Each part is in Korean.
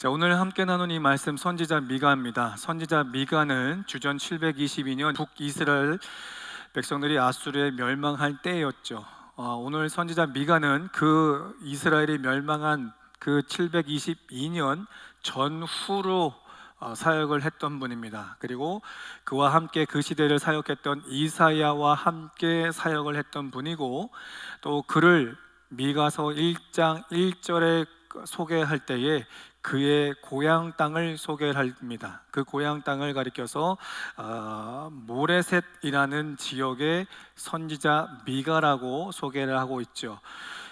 자, 오늘 함께 나눈 이 말씀 선지자 미가입니다. 선지자 미가는 주전 722년 북이스라엘 백성들이 아수르에 멸망할 때였죠. 오늘 선지자 미가는 그 이스라엘이 멸망한 그 722년 전후로 사역을 했던 분입니다. 그리고 그와 함께 그 시대를 사역했던 이사야와 함께 사역을 했던 분이고, 또 그를 미가서 1장 1절에 소개할 때에 그의 고향 땅을 소개합니다. 그 고향 땅을 가리켜서 모레셋이라는 지역의 선지자 미가라고 소개를 하고 있죠.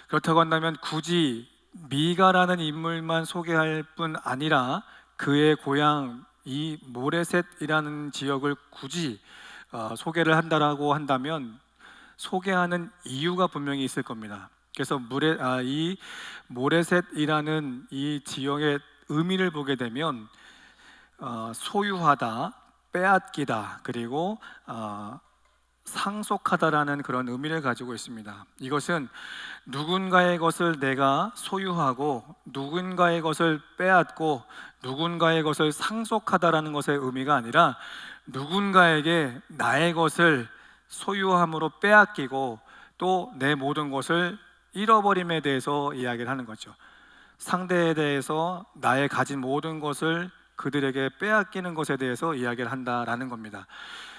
그렇다고 한다면 굳이 미가라는 인물만 소개할 뿐 아니라 그의 고향 이 모레셋이라는 지역을 굳이 소개를 한다라고 한다면 소개하는 이유가 분명히 있을 겁니다. 그래서 이 모레셋이라는 이 지역의 의미를 보게 되면 소유하다, 빼앗기다, 그리고 상속하다라는 그런 의미를 가지고 있습니다. 이것은 누군가의 것을 내가 소유하고 누군가의 것을 빼앗고 누군가의 것을 상속하다라는 것의 의미가 아니라 누군가에게 나의 것을 소유함으로 빼앗기고 또 내 모든 것을 잃어버림에 대해서 이야기를 하는 거죠. 상대에 대해서 나의 가진 모든 것을 그들에게 빼앗기는 것에 대해서 이야기를 한다라는 겁니다.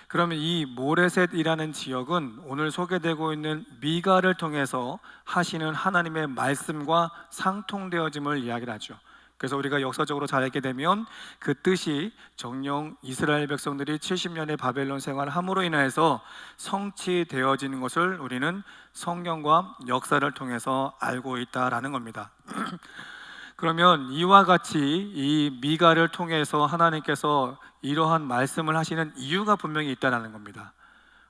그러면 이 모레셋이라는 지역은 오늘 소개되고 있는 미가를 통해서 하시는 하나님의 말씀과 상통되어짐을 이야기를 하죠. 그래서 우리가 역사적으로 잘 알게 되면 그 뜻이 정녕 이스라엘 백성들이 70년의 바벨론 생활을 함으로 인해서 성취되어지는 것을 우리는 성경과 역사를 통해서 알고 있다라는 겁니다. 그러면 이와 같이 이 미가를 통해서 하나님께서 이러한 말씀을 하시는 이유가 분명히 있다는 겁니다.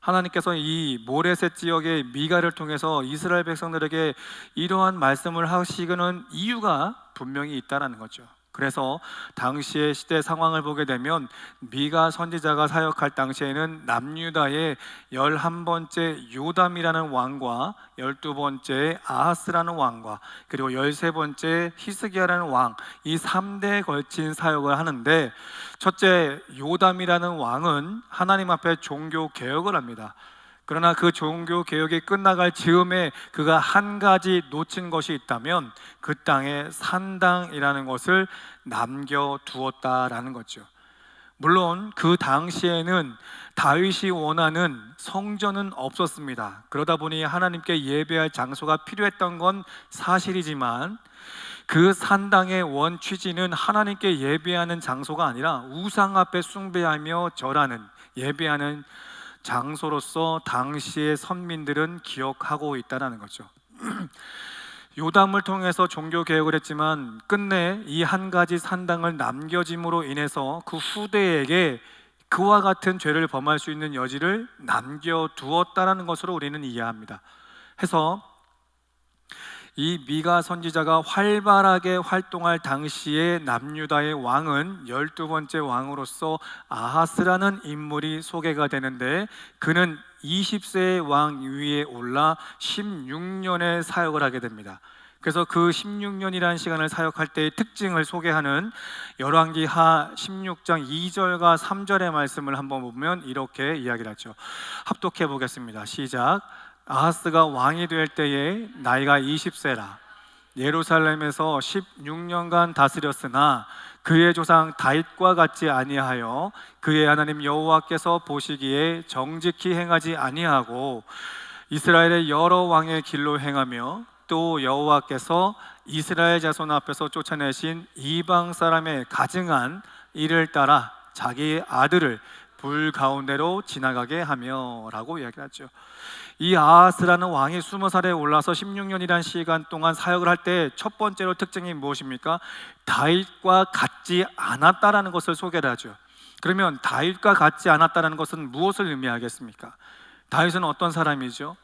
하나님께서 이 모레셋 지역의 미가를 통해서 이스라엘 백성들에게 이러한 말씀을 하시는 이유가 분명히 있다는 거죠. 그래서 당시의 시대 상황을 보게 되면 미가 선지자가 사역할 당시에는 남유다의 11번째 요담이라는 왕과 12번째 아하스라는 왕과 그리고 13번째 히스기야라는 왕, 이 3대에 걸친 사역을 하는데, 첫째 요담이라는 왕은 하나님 앞에 종교 개혁을 합니다. 그러나 그 종교 개혁이 끝나갈 즈음에 그가 한 가지 놓친 것이 있다면 그 땅에 산당이라는 것을 남겨두었다라는 거죠. 물론 그 당시에는 다윗이 원하는 성전은 없었습니다. 그러다 보니 하나님께 예배할 장소가 필요했던 건 사실이지만 그 산당의 원 취지는 하나님께 예배하는 장소가 아니라 우상 앞에 숭배하며 절하는, 예배하는 장소로서 당시의 선민들은 기억하고 있다는 거죠. 요담을 통해서 종교 개혁을 했지만 끝내 이 한 가지 산당을 남겨짐으로 인해서 그 후대에게 그와 같은 죄를 범할 수 있는 여지를 남겨두었다는 것으로 우리는 이해합니다. 해서 이 미가 선지자가 활발하게 활동할 당시에 남유다의 왕은 12번째 왕으로서 아하스라는 인물이 소개가 되는데, 그는 20세의 왕 위에 올라 16년의 사역을 하게 됩니다. 그래서 그 16년이라는 시간을 사역할 때의 특징을 소개하는 열왕기하 16장 2절과 3절의 말씀을 한번 보면 이렇게 이야기를 하죠. 합독해 보겠습니다. 시작. 아하스가 왕이 될 때에 나이가 20세라 예루살렘에서 16년간 다스렸으나 그의 조상 다윗과 같지 아니하여 그의 하나님 여호와께서 보시기에 정직히 행하지 아니하고 이스라엘의 여러 왕의 길로 행하며 또 여호와께서 이스라엘 자손 앞에서 쫓아내신 이방 사람의 가증한 일을 따라 자기의 아들을 불 가운데로 지나가게 하며 라고 이야기하죠. 이 아하스라는 왕이 20살에 올라서 16년이라는 시간 동안 사역을 할 때 첫 번째로 특징이 무엇입니까? 다윗과 같지 않았다라는 것을 소개를 하죠. 그러면 다윗과 같지 않았다는 것은 무엇을 의미하겠습니까? 다윗은 어떤 사람이죠?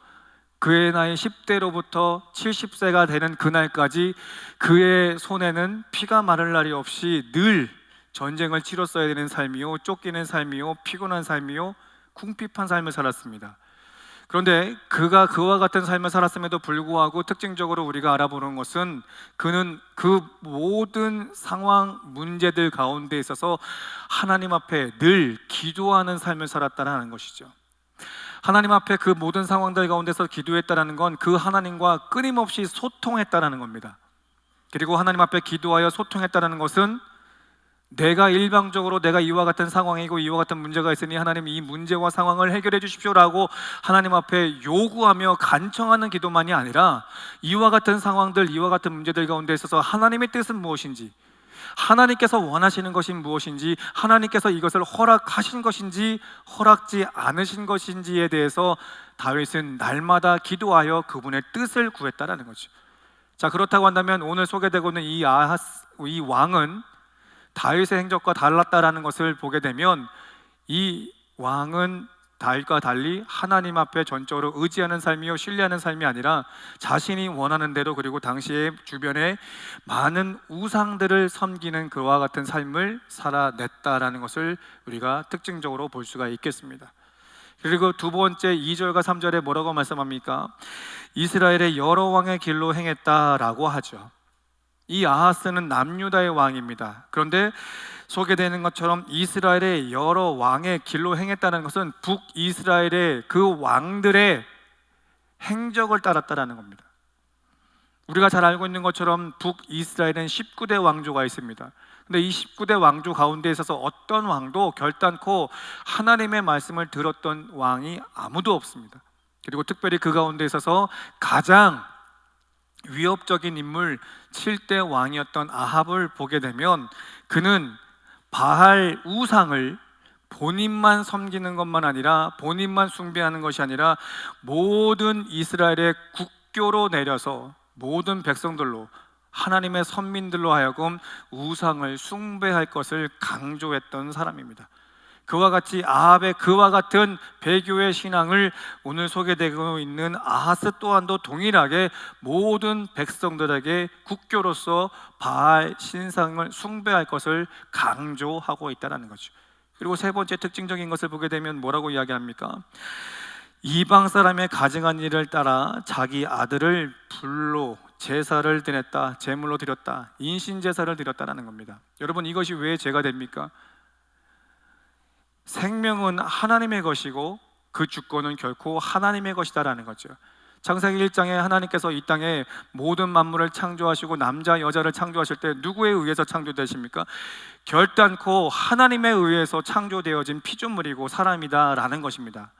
그의 나이 10대로부터 70세가 되는 그날까지 그의 손에는 피가 마를 날이 없이 늘 전쟁을 치렀어야 되는 삶이요, 쫓기는 삶이요, 피곤한 삶이요, 궁핍한 삶을 살았습니다. 그런데 그가 그와 같은 삶을 살았음에도 불구하고 특징적으로 우리가 알아보는 것은 그는 그 모든 상황 문제들 가운데 있어서 하나님 앞에 늘 기도하는 삶을 살았다는 것이죠. 하나님 앞에 그 모든 상황들 가운데서 기도했다는 건 그 하나님과 끊임없이 소통했다는 겁니다. 그리고 하나님 앞에 기도하여 소통했다는 것은 내가 일방적으로 내가 이와 같은 상황이고 이와 같은 문제가 있으니 하나님 이 문제와 상황을 해결해 주십시오라고 하나님 앞에 요구하며 간청하는 기도만이 아니라 이와 같은 상황들, 이와 같은 문제들 가운데 있어서 하나님의 뜻은 무엇인지, 하나님께서 원하시는 것이 무엇인지, 하나님께서 이것을 허락하신 것인지 허락지 않으신 것인지에 대해서 다윗은 날마다 기도하여 그분의 뜻을 구했다라는 거죠. 자, 그렇다고 한다면 오늘 소개되고 있는 이 왕은 다윗의 행적과 달랐다라는 것을 보게 되면 이 왕은 다윗과 달리 하나님 앞에 전적으로 의지하는 삶이요 신뢰하는 삶이 아니라 자신이 원하는 대로, 그리고 당시에 주변에 많은 우상들을 섬기는 그와 같은 삶을 살아냈다라는 것을 우리가 특징적으로 볼 수가 있겠습니다. 그리고 두 번째 2절과 3절에 뭐라고 말씀합니까? 이스라엘의 여러 왕의 길로 행했다라고 하죠. 이 아하스는 남유다의 왕입니다. 그런데 소개되는 것처럼 이스라엘의 여러 왕의 길로 행했다는 것은 북이스라엘의 그 왕들의 행적을 따랐다는 겁니다. 우리가 잘 알고 있는 것처럼 북이스라엘은 19대 왕조가 있습니다. 근데 이 19대 왕조 가운데 있어서 어떤 왕도 결단코 하나님의 말씀을 들었던 왕이 아무도 없습니다. 그리고 특별히 그 가운데 있어서 가장 위협적인 인물 7대 왕이었던 아합을 보게 되면 그는 바알 우상을 본인만 섬기는 것만 아니라, 본인만 숭배하는 것이 아니라 모든 이스라엘의 국교로 내려서 모든 백성들로, 하나님의 선민들로 하여금 우상을 숭배할 것을 강조했던 사람입니다. 그와 같이 아합의 그와 같은 배교의 신앙을 오늘 소개되고 있는 아하스 또한도 동일하게 모든 백성들에게 국교로서 바알 신상을 숭배할 것을 강조하고 있다는 거죠. 그리고 세 번째 특징적인 것을 보게 되면 뭐라고 이야기합니까? 이방 사람의 가증한 일을 따라 자기 아들을 불로 제사를 드렸다, 제물로 드렸다, 인신 제사를 드렸다는 겁니다. 여러분, 이것이 왜 죄가 됩니까? 생명은 하나님의 것이고 그 주권은 결코 하나님의 것이다라는 거죠. 창세기 1장에 하나님께서 이 땅에 모든 만물을 창조하시고 남자 여자를 창조하실 때 누구에 의해서 창조되십니까? 결단코 하나님에 의해서 창조되어진 피조물이고 사람이다라는 것입니다.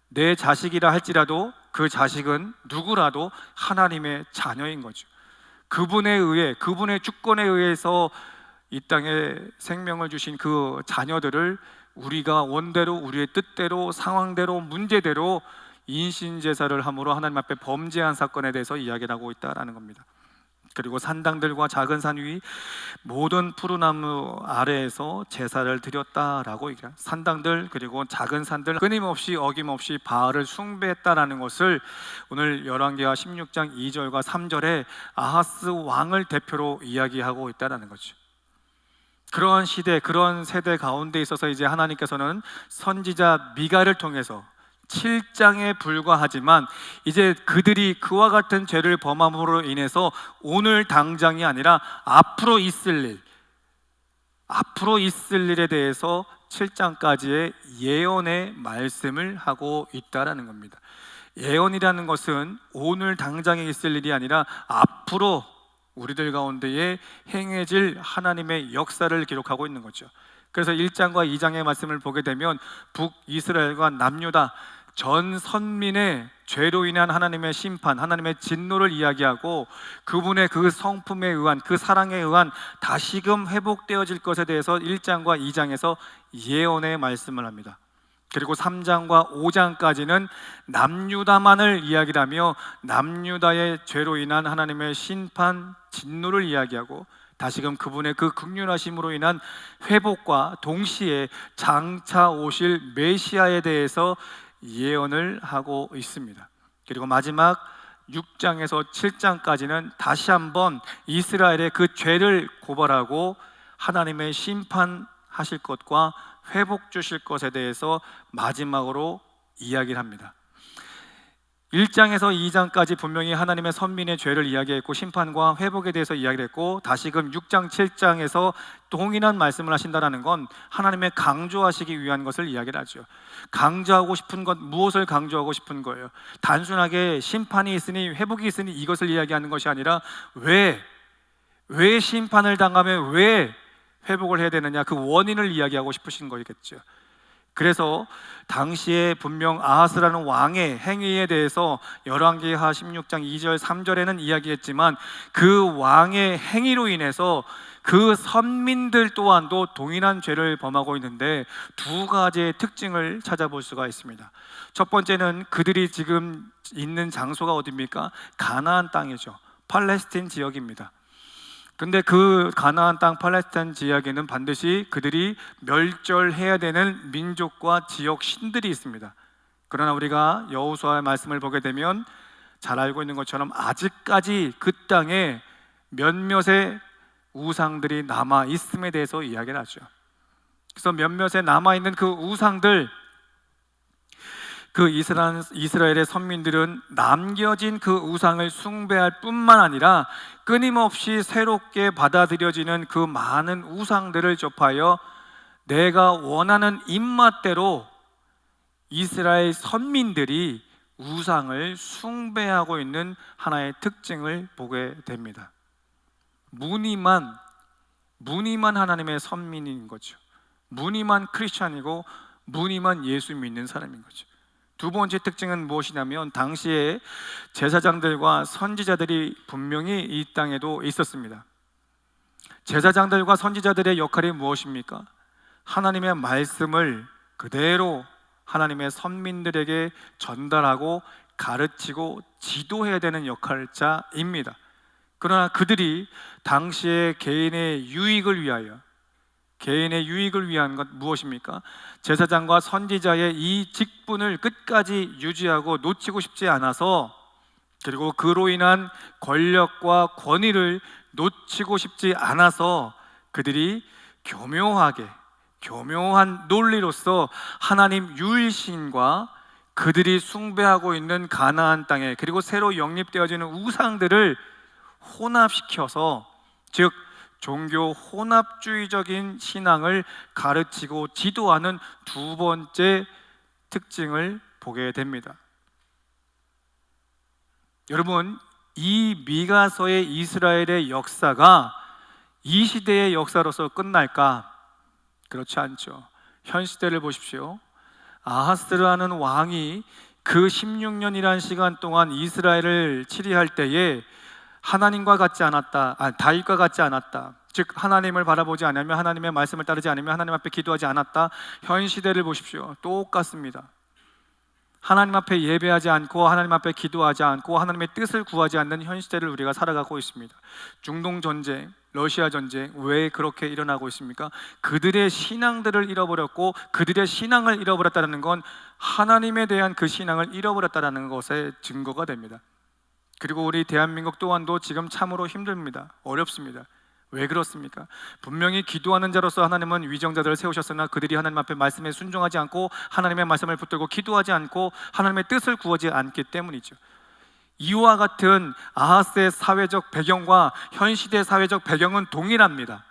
내 자식이라 할지라도 그 자식은 누구라도 하나님의 자녀인 거죠. 그분에 의해, 그분의 주권에 의해서 이 땅에 생명을 주신 그 자녀들을 우리가 원대로, 우리의 뜻대로, 상황대로, 문제대로 인신제사를 함으로 하나님 앞에 범죄한 사건에 대해서 이야기를 하고 있다는 겁니다. 그리고 산당들과 작은 산 위 모든 푸르나무 아래에서 제사를 드렸다라고 얘기해요. 산당들 그리고 작은 산들 끊임없이 어김없이 바알을 숭배했다라는 것을 오늘 열왕기하 16장 2절과 3절에 아하스 왕을 대표로 이야기하고 있다는 거죠. 그러한 시대, 그런 세대 가운데 있어서 이제 하나님께서는 선지자 미가를 통해서 7장에 불과하지만 이제 그들이 그와 같은 죄를 범함으로 인해서 오늘 당장이 아니라 앞으로 있을 일에 대해서 7장까지의 예언의 말씀을 하고 있다라는 겁니다. 예언이라는 것은 오늘 당장에 있을 일이 아니라 앞으로 우리들 가운데에 행해질 하나님의 역사를 기록하고 있는 거죠. 그래서 1장과 2장의 말씀을 보게 되면 북이스라엘과 남유다 전 선민의 죄로 인한 하나님의 심판, 하나님의 진노를 이야기하고 그분의 그 성품에 의한, 그 사랑에 의한 다시금 회복되어질 것에 대해서 1장과 2장에서 예언의 말씀을 합니다. 그리고 3장과 5장까지는 남유다만을 이야기하며 남유다의 죄로 인한 하나님의 심판, 진노를 이야기하고 다시금 그분의 그 긍휼하심으로 인한 회복과 동시에 장차 오실 메시아에 대해서 예언을 하고 있습니다. 그리고 마지막 6장에서 7장까지는 다시 한번 이스라엘의 그 죄를 고발하고 하나님의 심판하실 것과 회복 주실 것에 대해서 마지막으로 이야기를 합니다. 1장에서 2장까지 분명히 하나님의 선민의 죄를 이야기했고 심판과 회복에 대해서 이야기를 했고, 다시금 6장 7장에서 동일한 말씀을 하신다는 건 하나님의 강조하시기 위한 것을 이야기를 하죠. 강조하고 싶은 것, 무엇을 강조하고 싶은 거예요? 단순하게 심판이 있으니 회복이 있으니 이것을 이야기하는 것이 아니라 왜 심판을 당하면 왜 회복을 해야 되느냐, 그 원인을 이야기하고 싶으신 거겠죠. 그래서 당시에 분명 아하스라는 왕의 행위에 대해서 열왕기하 16장 2절 3절에는 이야기했지만, 그 왕의 행위로 인해서 그 선민들 또한도 동일한 죄를 범하고 있는데 두 가지의 특징을 찾아볼 수가 있습니다. 첫 번째는 그들이 지금 있는 장소가 어디입니까? 가나안 땅이죠. 팔레스틴 지역입니다. 근데 그 가나안 땅 팔레스타인 지역에는 반드시 그들이 멸절해야 되는 민족과 지역 신들이 있습니다. 그러나 우리가 여호수아의 말씀을 보게 되면 잘 알고 있는 것처럼 아직까지 그 땅에 몇몇의 우상들이 남아 있음에 대해서 이야기를 하죠. 그래서 몇몇의 남아 있는 그 우상들, 그 이스라엘의 선민들은 남겨진 그 우상을 숭배할 뿐만 아니라 끊임없이 새롭게 받아들여지는 그 많은 우상들을 접하여 내가 원하는 입맛대로 이스라엘 선민들이 우상을 숭배하고 있는 하나의 특징을 보게 됩니다. 무늬만 하나님의 선민인 거죠. 무늬만 크리스찬이고 무늬만 예수 믿는 사람인 거죠. 두 번째 특징은 무엇이냐면, 당시에 제사장들과 선지자들이 분명히 이 땅에도 있었습니다. 제사장들과 선지자들의 역할이 무엇입니까? 하나님의 말씀을 그대로 하나님의 선민들에게 전달하고 가르치고 지도해야 되는 역할자입니다. 그러나 그들이 당시에 개인의 유익을 위한 것 무엇입니까? 제사장과 선지자의 이 직분을 끝까지 유지하고 놓치고 싶지 않아서, 그리고 그로 인한 권력과 권위를 놓치고 싶지 않아서 그들이 교묘한 논리로서 하나님 유일신과 그들이 숭배하고 있는 가나안 땅에, 그리고 새로 영립되어지는 우상들을 혼합시켜서, 즉 종교 혼합주의적인 신앙을 가르치고 지도하는 두 번째 특징을 보게 됩니다. 여러분, 이 미가서의 이스라엘의 역사가 이 시대의 역사로서 끝날까? 그렇지 않죠. 현 시대를 보십시오. 아하스라는 왕이 그 16년이라는 시간 동안 이스라엘을 치리할 때에 하나님과 같지 않았다, 다윗과 같지 않았다, 즉 하나님을 바라보지 않으며 하나님의 말씀을 따르지 않으며 하나님 앞에 기도하지 않았다. 현 시대를 보십시오. 똑같습니다. 하나님 앞에 예배하지 않고 하나님 앞에 기도하지 않고 하나님의 뜻을 구하지 않는 현 시대를 우리가 살아가고 있습니다. 중동 전쟁, 러시아 전쟁, 왜 그렇게 일어나고 있습니까? 그들의 신앙들을 잃어버렸고, 그들의 신앙을 잃어버렸다는 건 하나님에 대한 그 신앙을 잃어버렸다는 것의 증거가 됩니다. 그리고 우리 대한민국 또한도 지금 참으로 힘듭니다. 어렵습니다. 왜 그렇습니까? 분명히 기도하는 자로서 하나님은 위정자들을 세우셨으나 그들이 하나님 앞에 말씀에 순종하지 않고 하나님의 말씀을 붙들고 기도하지 않고 하나님의 뜻을 구하지 않기 때문이죠. 이와 같은 아하스의 사회적 배경과 현 시대의 사회적 배경은 동일합니다.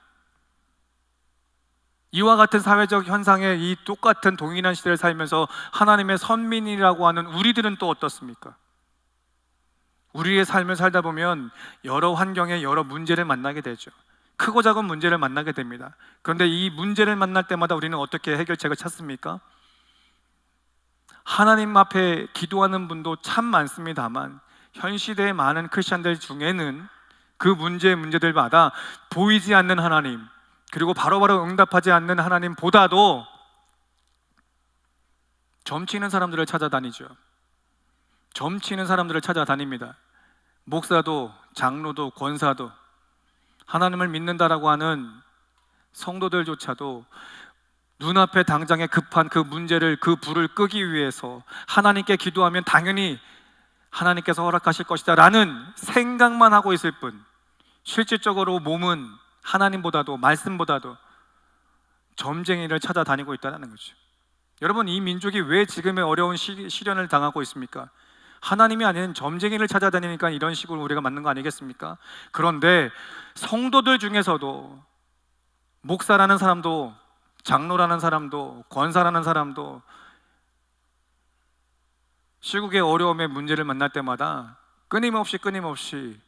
이와 같은 사회적 현상에 이 똑같은 동일한 시대를 살면서 하나님의 선민이라고 하는 우리들은 또 어떻습니까? 우리의 삶을 살다 보면 여러 환경에 여러 문제를 만나게 되죠. 크고 작은 문제를 만나게 됩니다. 그런데 이 문제를 만날 때마다 우리는 어떻게 해결책을 찾습니까? 하나님 앞에 기도하는 분도 참 많습니다만, 현 시대의 많은 크리스찬들 중에는 그 문제들마다 보이지 않는 하나님, 그리고 바로바로 응답하지 않는 하나님보다도 점치는 사람들을 찾아다니죠. 점치는 사람들을 찾아다닙니다. 목사도 장로도 권사도 하나님을 믿는다라고 하는 성도들조차도 눈앞에 당장에 급한 그 문제를, 그 불을 끄기 위해서 하나님께 기도하면 당연히 하나님께서 허락하실 것이다 라는 생각만 하고 있을 뿐, 실질적으로 몸은 하나님보다도 말씀보다도 점쟁이를 찾아다니고 있다는 거죠. 여러분, 이 민족이 왜 지금의 어려운 시련을 당하고 있습니까? 하나님이 아닌 점쟁이를 찾아다니니까 이런 식으로 우리가 맞는 거 아니겠습니까? 그런데 성도들 중에서도 목사라는 사람도, 장로라는 사람도, 권사라는 사람도 시국의 어려움의 문제를 만날 때마다 끊임없이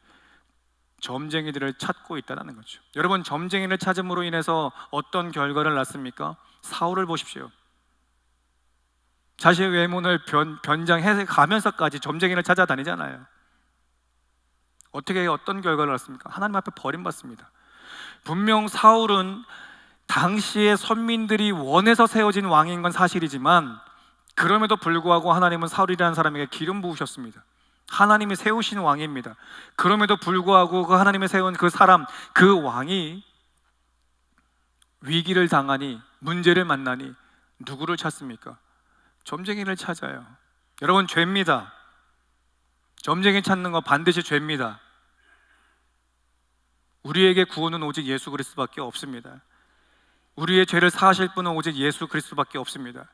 점쟁이들을 찾고 있다는 거죠. 여러분, 점쟁이를 찾음으로 인해서 어떤 결과를 낳습니까? 사울을 보십시오. 자신의 외모를 변장해 가면서까지 점쟁이를 찾아다니잖아요. 어떤 결과를 낳습니까? 하나님 앞에 버림받습니다. 분명 사울은 당시의 선민들이 원해서 세워진 왕인 건 사실이지만, 그럼에도 불구하고 하나님은 사울이라는 사람에게 기름 부으셨습니다. 하나님이 세우신 왕입니다. 그럼에도 불구하고 그 하나님이 세운 그 사람, 그 왕이 위기를 당하니, 문제를 만나니 누구를 찾습니까? 점쟁이를 찾아요. 여러분, 죄입니다. 점쟁이 찾는 거 반드시 죄입니다. 우리에게 구원은 오직 예수 그리스도밖에 없습니다. 우리의 죄를 사하실 분은 오직 예수 그리스도밖에 없습니다.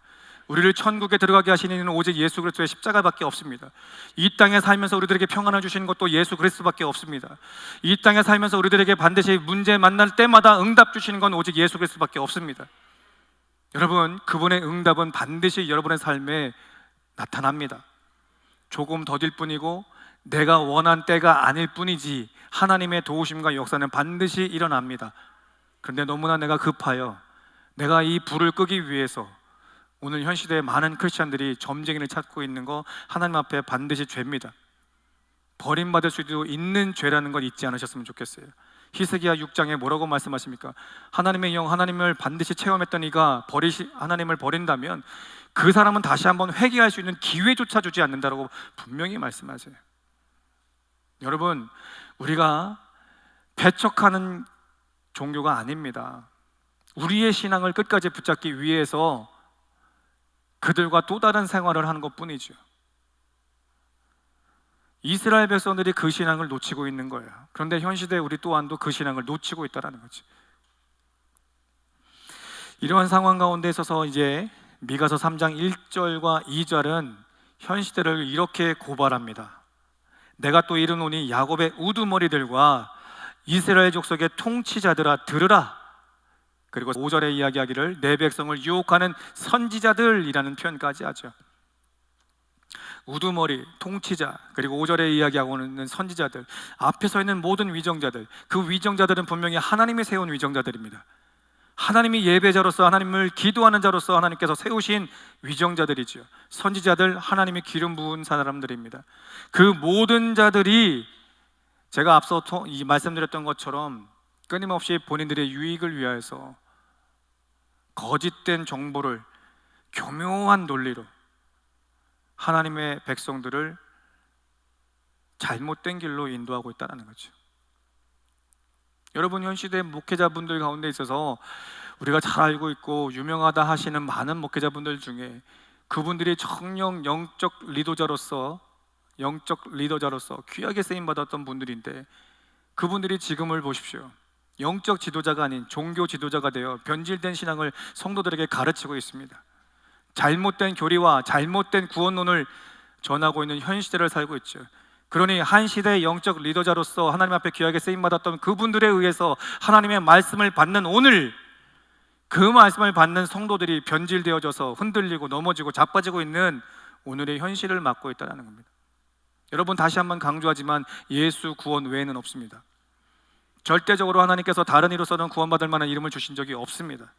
우리를 천국에 들어가게 하시는 이는 오직 예수 그리스도의 십자가밖에 없습니다. 이 땅에 살면서 우리들에게 평안을 주시는 것도 예수 그리스도밖에 없습니다. 이 땅에 살면서 우리들에게 반드시 문제 만날 때마다 응답 주시는 건 오직 예수 그리스도밖에 없습니다. 여러분, 그분의 응답은 반드시 여러분의 삶에 나타납니다. 조금 더딜 뿐이고 내가 원한 때가 아닐 뿐이지 하나님의 도우심과 역사는 반드시 일어납니다. 그런데 너무나 내가 급하여 내가 이 불을 끄기 위해서 오늘 현 시대에 많은 크리스찬들이 점쟁이를 찾고 있는 거 하나님 앞에 반드시 죄입니다. 버림받을 수도 있는 죄라는 걸 잊지 않으셨으면 좋겠어요. 히스기야 6장에 뭐라고 말씀하십니까? 하나님의 영, 하나님을 반드시 체험했던 이가 하나님을 버린다면 그 사람은 다시 한번 회개할 수 있는 기회조차 주지 않는다라고 분명히 말씀하세요. 여러분, 우리가 배척하는 종교가 아닙니다. 우리의 신앙을 끝까지 붙잡기 위해서 그들과 또 다른 생활을 하는 것 뿐이죠. 이스라엘 백성들이 그 신앙을 놓치고 있는 거예요. 그런데 현 시대에 우리 또한도 그 신앙을 놓치고 있다는 거죠. 이러한 상황 가운데 있어서 이제 미가서 3장 1절과 2절은 현 시대를 이렇게 고발합니다. 내가 또 이르노니 야곱의 우두머리들과 이스라엘 족속의 통치자들아 들으라. 그리고 5절에 이야기하기를 내 백성을 유혹하는 선지자들이라는 표현까지 하죠. 우두머리, 통치자, 그리고 5절에 이야기하고 있는 선지자들, 앞에 서 있는 모든 위정자들, 그 위정자들은 분명히 하나님이 세운 위정자들입니다. 하나님이 예배자로서, 하나님을 기도하는 자로서 하나님께서 세우신 위정자들이죠. 선지자들, 하나님이 기름 부은 사람들입니다. 그 모든 자들이 제가 앞서 말씀드렸던 것처럼 끊임없이 본인들의 유익을 위하여서 거짓된 정보를 교묘한 논리로 하나님의 백성들을 잘못된 길로 인도하고 있다는 거죠. 여러분, 현 시대 목회자분들 가운데 있어서 우리가 잘 알고 있고 유명하다 하시는 많은 목회자분들 중에 그분들이 정령 영적 리더자로서 귀하게 쓰임받았던 분들인데, 그분들이 지금을 보십시오. 영적 지도자가 아닌 종교 지도자가 되어 변질된 신앙을 성도들에게 가르치고 있습니다. 잘못된 교리와 잘못된 구원론을 전하고 있는 현 시대를 살고 있죠. 그러니 한 시대의 영적 리더자로서 하나님 앞에 귀하게 쓰임받았던 그분들에 의해서 하나님의 말씀을 받는 오늘, 그 말씀을 받는 성도들이 변질되어져서 흔들리고 넘어지고 자빠지고 있는 오늘의 현실을 맞고 있다는 겁니다. 여러분, 다시 한번 강조하지만 예수 구원 외에는 없습니다. 절대적으로 하나님께서 다른 이로서는 구원받을 만한 이름을 주신 적이 없습니다.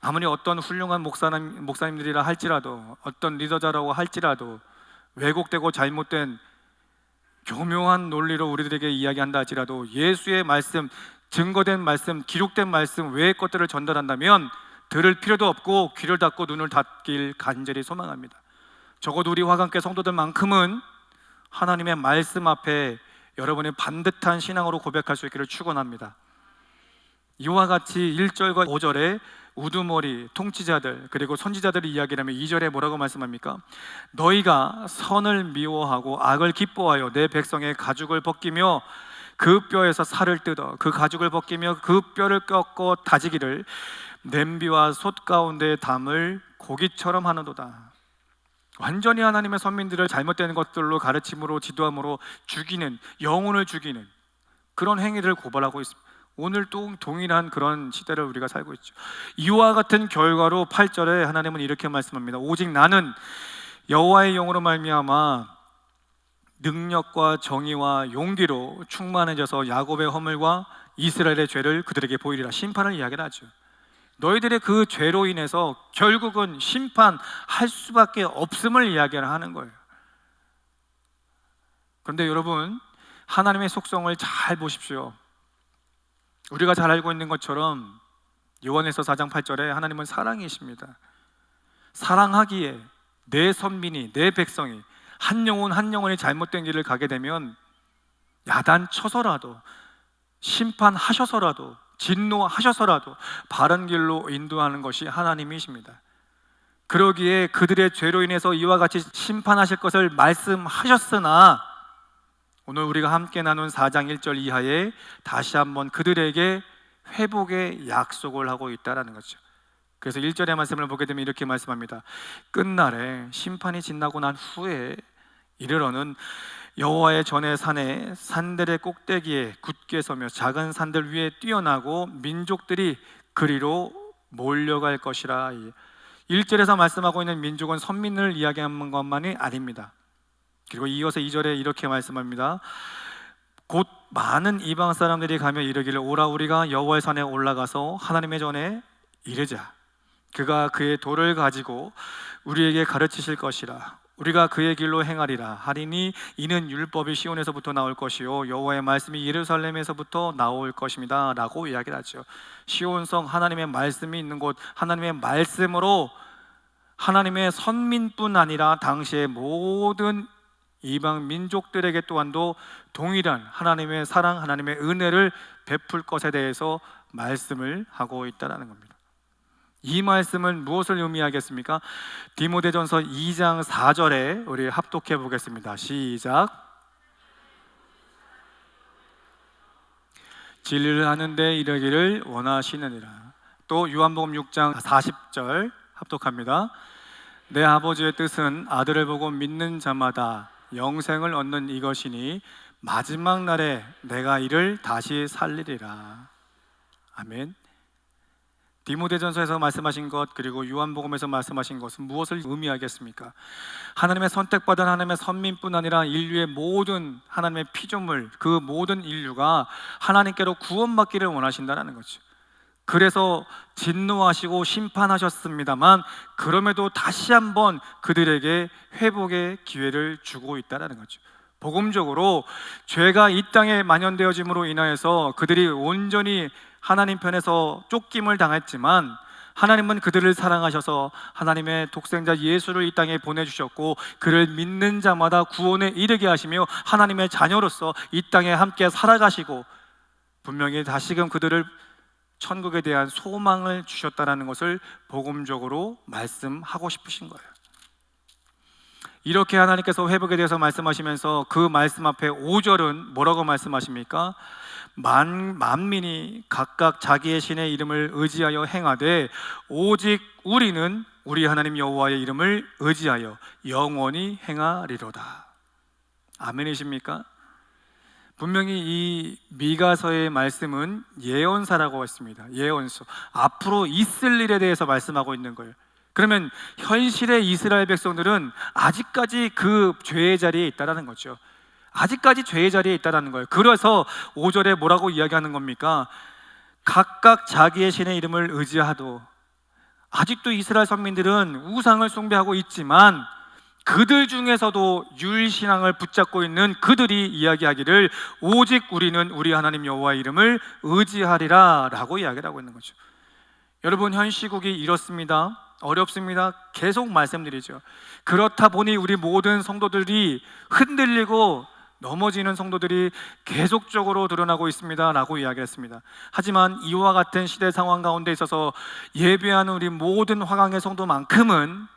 아무리 어떤 훌륭한 목사님들이라 할지라도, 어떤 리더자라고 할지라도 왜곡되고 잘못된 교묘한 논리로 우리들에게 이야기한다 할지라도 예수의 말씀, 증거된 말씀, 기록된 말씀 외의 것들을 전달한다면 들을 필요도 없고 귀를 닫고 눈을 닫길 간절히 소망합니다. 적어도 우리 화강교 성도들만큼은 하나님의 말씀 앞에 여러분의 반듯한 신앙으로 고백할 수 있기를 축원합니다. 이와 같이 1절과 5절에 우두머리, 통치자들, 그리고 선지자들의 이야기를 하면 2절에 뭐라고 말씀합니까? 너희가 선을 미워하고 악을 기뻐하여 내 백성의 가죽을 벗기며 그 뼈에서 살을 뜯어 그 가죽을 벗기며 그 뼈를 꺾어 다지기를 냄비와 솥 가운데 담을 고기처럼 하는도다. 완전히 하나님의 선민들을 잘못된 것들로 가르침으로 지도함으로 죽이는, 영혼을 죽이는 그런 행위를 고발하고 있습니다. 오늘 또 동일한 그런 시대를 우리가 살고 있죠. 이와 같은 결과로 8절에 하나님은 이렇게 말씀합니다. 오직 나는 여호와의 영으로 말미암아 능력과 정의와 용기로 충만해져서 야곱의 허물과 이스라엘의 죄를 그들에게 보이리라. 심판을 이야기를 하죠. 너희들의 그 죄로 인해서 결국은 심판할 수밖에 없음을 이야기를 하는 거예요. 그런데 여러분, 하나님의 속성을 잘 보십시오. 우리가 잘 알고 있는 것처럼 요한에서 4장 8절에 하나님은 사랑이십니다. 사랑하기에 내 선민이, 내 백성이 한 영혼 한 영혼이 잘못된 길을 가게 되면 야단쳐서라도, 심판하셔서라도, 진노하셔서라도 바른 길로 인도하는 것이 하나님이십니다. 그러기에 그들의 죄로 인해서 이와 같이 심판하실 것을 말씀하셨으나 오늘 우리가 함께 나눈 4장 1절 이하에 다시 한번 그들에게 회복의 약속을 하고 있다는 거죠. 그래서 1절의 말씀을 보게 되면 이렇게 말씀합니다. 끝날에 심판이 지나고 난 후에 이르러는 여호와의 전의 산에 산들의 꼭대기에 굳게 서며 작은 산들 위에 뛰어나고 민족들이 그리로 몰려갈 것이라. 1절에서 말씀하고 있는 민족은 선민을 이야기하는 것만이 아닙니다. 그리고 이어서 2절에 이렇게 말씀합니다. 곧 많은 이방 사람들이 가며 이르기를 오라 우리가 여호와의 산에 올라가서 하나님의 전에 이르자. 그가 그의 돌을 가지고 우리에게 가르치실 것이라. 우리가 그의 길로 행하리라 하리니 이는 율법이 시온에서부터 나올 것이요 여호와의 말씀이 예루살렘에서부터 나올 것입니다 라고 이야기를 하죠. 시온성, 하나님의 말씀이 있는 곳, 하나님의 말씀으로 하나님의 선민뿐 아니라 당시의 모든 이방 민족들에게 또한도 동일한 하나님의 사랑, 하나님의 은혜를 베풀 것에 대해서 말씀을 하고 있다는 겁니다. 이 말씀은 무엇을 의미하겠습니까? 디모데전서 2장 4절에 우리 합독해 보겠습니다. 시작. 진리를 하는데 이르기를 원하시느니라. 또 요한복음 6장 40절 합독합니다. 내 아버지의 뜻은 아들을 보고 믿는 자마다 영생을 얻는 이것이니 마지막 날에 내가 이를 다시 살리리라. 아멘. 디모데전서에서 말씀하신 것 그리고 요한복음에서 말씀하신 것은 무엇을 의미하겠습니까? 하나님의 선택받은 하나님의 선민뿐 아니라 인류의 모든 하나님의 피조물, 그 모든 인류가 하나님께로 구원받기를 원하신다는 거죠. 그래서 진노하시고 심판하셨습니다만 그럼에도 다시 한번 그들에게 회복의 기회를 주고 있다는 거죠. 복음적으로 죄가 이 땅에 만연되어짐으로 인하여서 그들이 온전히 하나님 편에서 쫓김을 당했지만 하나님은 그들을 사랑하셔서 하나님의 독생자 예수를 이 땅에 보내주셨고 그를 믿는 자마다 구원에 이르게 하시며 하나님의 자녀로서 이 땅에 함께 살아가시고 분명히 다시금 그들을 천국에 대한 소망을 주셨다는 것을 복음적으로 말씀하고 싶으신 거예요. 이렇게 하나님께서 회복에 대해서 말씀하시면서 그 말씀 앞에 5절은 뭐라고 말씀하십니까? 만민이 각각 자기의 신의 이름을 의지하여 행하되 오직 우리는 우리 하나님 여호와의 이름을 의지하여 영원히 행하리로다. 아멘이십니까? 분명히 이 미가서의 말씀은 예언사라고 했습니다. 예언서, 앞으로 있을 일에 대해서 말씀하고 있는 거예요. 그러면 현실의 이스라엘 백성들은 아직까지 그 죄의 자리에 있다는 거죠. 아직까지 죄의 자리에 있다는 거예요. 그래서 5절에 뭐라고 이야기하는 겁니까? 각각 자기의 신의 이름을 의지하도, 아직도 이스라엘 선민들은 우상을 숭배하고 있지만 그들 중에서도 유일신앙을 붙잡고 있는 그들이 이야기하기를 오직 우리는 우리 하나님 여호와의 이름을 의지하리라 라고 이야기를 하고 있는 거죠. 여러분, 현 시국이 이렇습니다. 어렵습니다. 계속 말씀드리죠. 그렇다 보니 우리 모든 성도들이 흔들리고 넘어지는 성도들이 계속적으로 드러나고 있습니다 라고 이야기했습니다. 하지만 이와 같은 시대 상황 가운데 있어서 예배하는 우리 모든 화강의 성도만큼은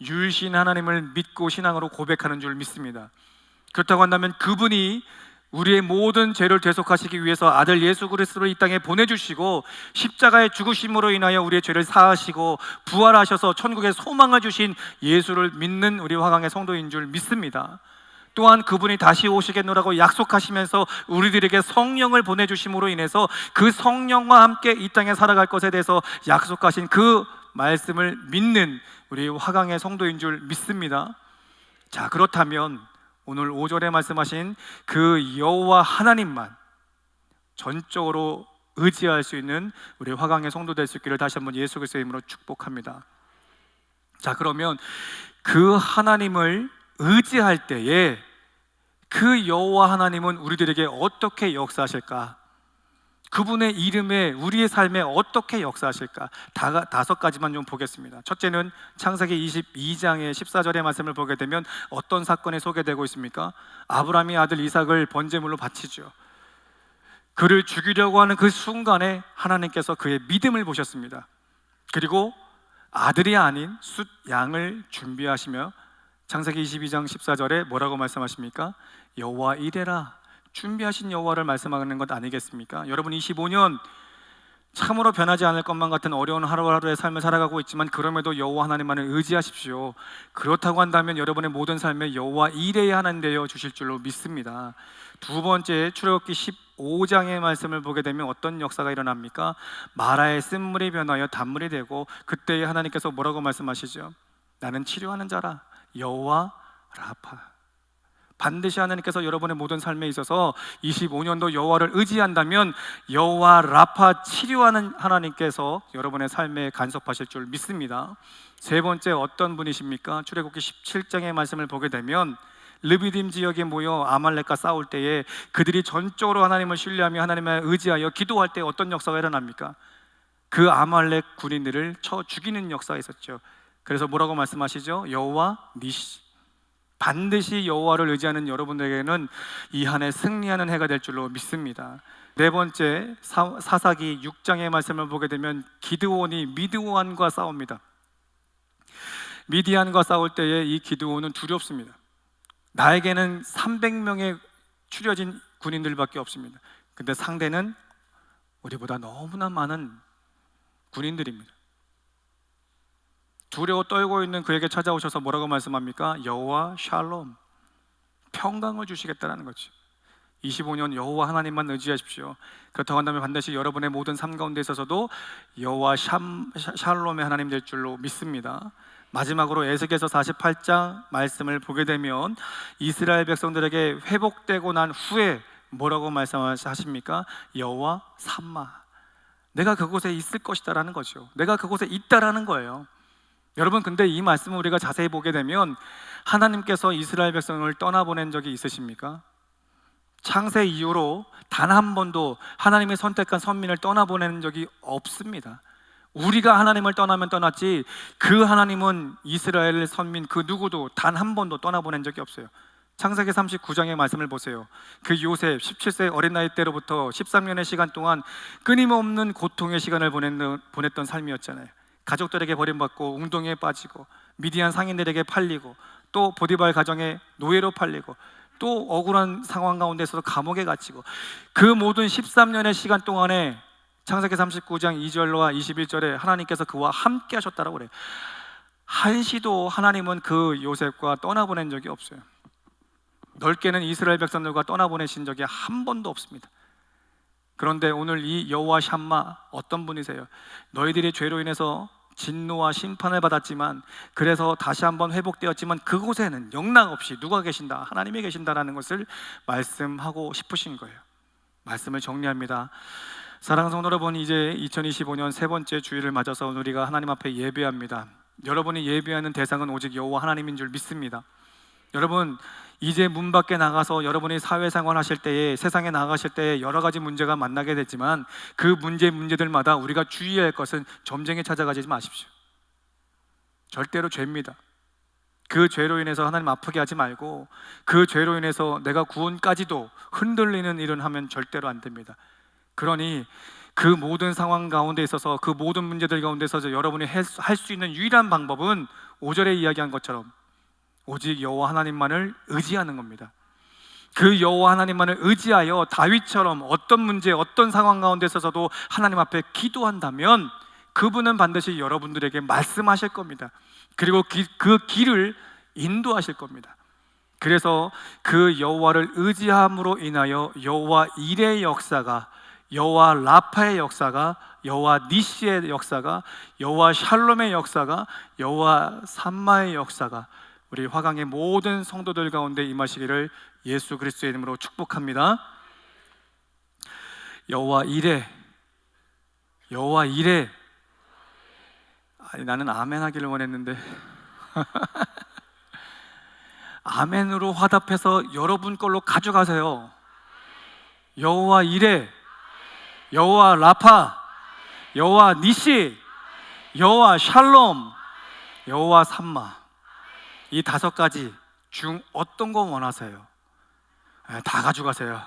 유일신 하나님을 믿고 신앙으로 고백하는 줄 믿습니다. 그렇다고 한다면 그분이 우리의 모든 죄를 대속하시기 위해서 아들 예수 그리스도를 이 땅에 보내주시고 십자가의 죽으심으로 인하여 우리의 죄를 사하시고 부활하셔서 천국의 소망을 주신 예수를 믿는 우리 화강의 성도인 줄 믿습니다. 또한 그분이 다시 오시겠노라고 약속하시면서 우리들에게 성령을 보내주심으로 인해서 그 성령과 함께 이 땅에 살아갈 것에 대해서 약속하신 그 말씀을 믿는 우리 화강의 성도인 줄 믿습니다. 자, 그렇다면 오늘 5절에 말씀하신 그 여호와 하나님만 전적으로 의지할 수 있는 우리 화강의 성도 될 수 있기를 다시 한번 예수 그리스도의 이름으로 축복합니다. 자, 그러면 그 하나님을 의지할 때에 그 여호와 하나님은 우리들에게 어떻게 역사하실까? 그분의 이름에 우리의 삶에 어떻게 역사하실까? 다섯 가지만 좀 보겠습니다. 첫째는 창세기 22장의 14절의 말씀을 보게 되면 어떤 사건이 소개되고 있습니까? 아브라함이 아들 이삭을 번제물로 바치죠. 그를 죽이려고 하는 그 순간에 하나님께서 그의 믿음을 보셨습니다. 그리고 아들이 아닌 숫 양을 준비하시며 창세기 22장 14절에 뭐라고 말씀하십니까? 여호와 이레라, 준비하신 여호와를 말씀하는 것 아니겠습니까? 여러분 25년 참으로 변하지 않을 것만 같은 어려운 하루하루의 삶을 살아가고 있지만 그럼에도 여호와 하나님만을 의지하십시오. 그렇다고 한다면 여러분의 모든 삶에 여호와 이레의 하나님 되어 주실 줄로 믿습니다. 두 번째, 출애굽기 15장의 말씀을 보게 되면 어떤 역사가 일어납니까? 마라의 쓴물이 변하여 단물이 되고 그때 하나님께서 뭐라고 말씀하시죠? 나는 치료하는 자라, 여호와 라파. 반드시 하나님께서 여러분의 모든 삶에 있어서 25년도 여호와를 의지한다면 여호와 라파, 치료하는 하나님께서 여러분의 삶에 간섭하실 줄 믿습니다. 세 번째, 어떤 분이십니까? 출애굽기 17장의 말씀을 보게 되면 르비딤 지역에 모여 아말렉과 싸울 때에 그들이 전적으로 하나님을 신뢰하며 하나님을 의지하여 기도할 때 어떤 역사가 일어납니까? 그 아말렉 군인들을 쳐 죽이는 역사가 있었죠. 그래서 뭐라고 말씀하시죠? 여호와 니시. 반드시 여호와를 의지하는 여러분들에게는 이 한 해 승리하는 해가 될 줄로 믿습니다. 네 번째, 사사기 6장의 말씀을 보게 되면 기드온이 미드온과 싸웁니다. 미디안과 싸울 때에 이 기드온은 두렵습니다. 나에게는 300명의 추려진 군인들밖에 없습니다. 근데 상대는 우리보다 너무나 많은 군인들입니다. 두려워 떨고 있는 그에게 찾아오셔서 뭐라고 말씀합니까? 여호와 샬롬, 평강을 주시겠다는 거죠. 25년 여호와 하나님만 의지하십시오. 그렇다고 한다면 반드시 여러분의 모든 삶 가운데 있어서도 여호와 샬롬의 하나님 될 줄로 믿습니다. 마지막으로 에스겔서 48장 말씀을 보게 되면 이스라엘 백성들에게 회복되고 난 후에 뭐라고 말씀하십니까? 여호와 삼마, 내가 그곳에 있을 것이다라는 거죠. 내가 그곳에 있다라는 거예요. 여러분, 근데 이 말씀을 우리가 자세히 보게 되면 하나님께서 이스라엘 백성을 떠나보낸 적이 있으십니까? 창세 이후로 단 한 번도 하나님의 선택한 선민을 떠나보내는 적이 없습니다. 우리가 하나님을 떠나면 떠났지 그 하나님은 이스라엘 선민 그 누구도 단 한 번도 떠나보낸 적이 없어요. 창세기 39장의 말씀을 보세요. 그 요셉 17세 어린 나이 때로부터 13년의 시간 동안 끊임없는 고통의 시간을 보냈던 삶이었잖아요. 가족들에게 버림받고 웅덩이에 빠지고 미디안 상인들에게 팔리고 또 보디발 가정에 노예로 팔리고 또 억울한 상황 가운데서도 감옥에 갇히고 그 모든 13년의 시간 동안에 창세기 39장 2절과 21절에 하나님께서 그와 함께 하셨다라고 그래요. 한시도 하나님은 그 요셉과 떠나보낸 적이 없어요. 넓게는 이스라엘 백성들과 떠나보내신 적이 한 번도 없습니다. 그런데 오늘 이 여호와 샴마 어떤 분이세요? 너희들이 죄로 인해서 진노와 심판을 받았지만 그래서 다시 한번 회복되었지만 그곳에는 영락 없이 누가 계신다? 하나님이 계신다라는 것을 말씀하고 싶으신 거예요. 말씀을 정리합니다. 사랑하는 성도 여러분, 이제 2025년 세 번째 주일을 맞아서 우리가 하나님 앞에 예배합니다. 여러분이 예배하는 대상은 오직 여호와 하나님인 줄 믿습니다. 여러분, 이제 문 밖에 나가서 여러분이 사회생활 하실 때에 세상에 나가실 때에 여러 가지 문제가 만나게 되지만 그 문제들마다 우리가 주의할 것은 점쟁이 찾아가지 마십시오. 절대로 죄입니다. 그 죄로 인해서 하나님 아프게 하지 말고 그 죄로 인해서 내가 구원까지도 흔들리는 일은 하면 절대로 안 됩니다. 그러니 그 모든 상황 가운데 있어서 그 모든 문제들 가운데 있어서 여러분이 할 수 있는 유일한 방법은 5절에 이야기한 것처럼 오직 여호와 하나님만을 의지하는 겁니다. 그 여호와 하나님만을 의지하여 다윗처럼 어떤 문제, 어떤 상황 가운데 있어서도 하나님 앞에 기도한다면 그분은 반드시 여러분들에게 말씀하실 겁니다. 그리고 그 길을 인도하실 겁니다. 그래서 그 여호와를 의지함으로 인하여 여호와 일의 역사가, 여호와 라파의 역사가, 여호와 니시의 역사가, 여호와 샬롬의 역사가, 여호와 삼마의 역사가 우리 화강의 모든 성도들 가운데 임하시기를 예수 그리스도의 이름으로 축복합니다. 여호와 이레, 여호와 이레. 아니, 나는 아멘 하기를 원했는데 아멘으로 화답해서 여러분 걸로 가져가세요. 여호와 이레, 여호와 라파, 여호와 니시, 여호와 샬롬, 여호와 삼마. 이 5가지 중 어떤 거 원하세요? 다 가져가세요.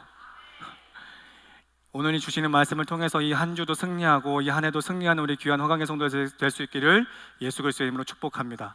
오늘 주시는 말씀을 통해서 이 한 주도 승리하고 이 한 해도 승리하는 우리 귀한 허강의 성도들 될 수 있기를 예수 그리스도의 이름으로 축복합니다.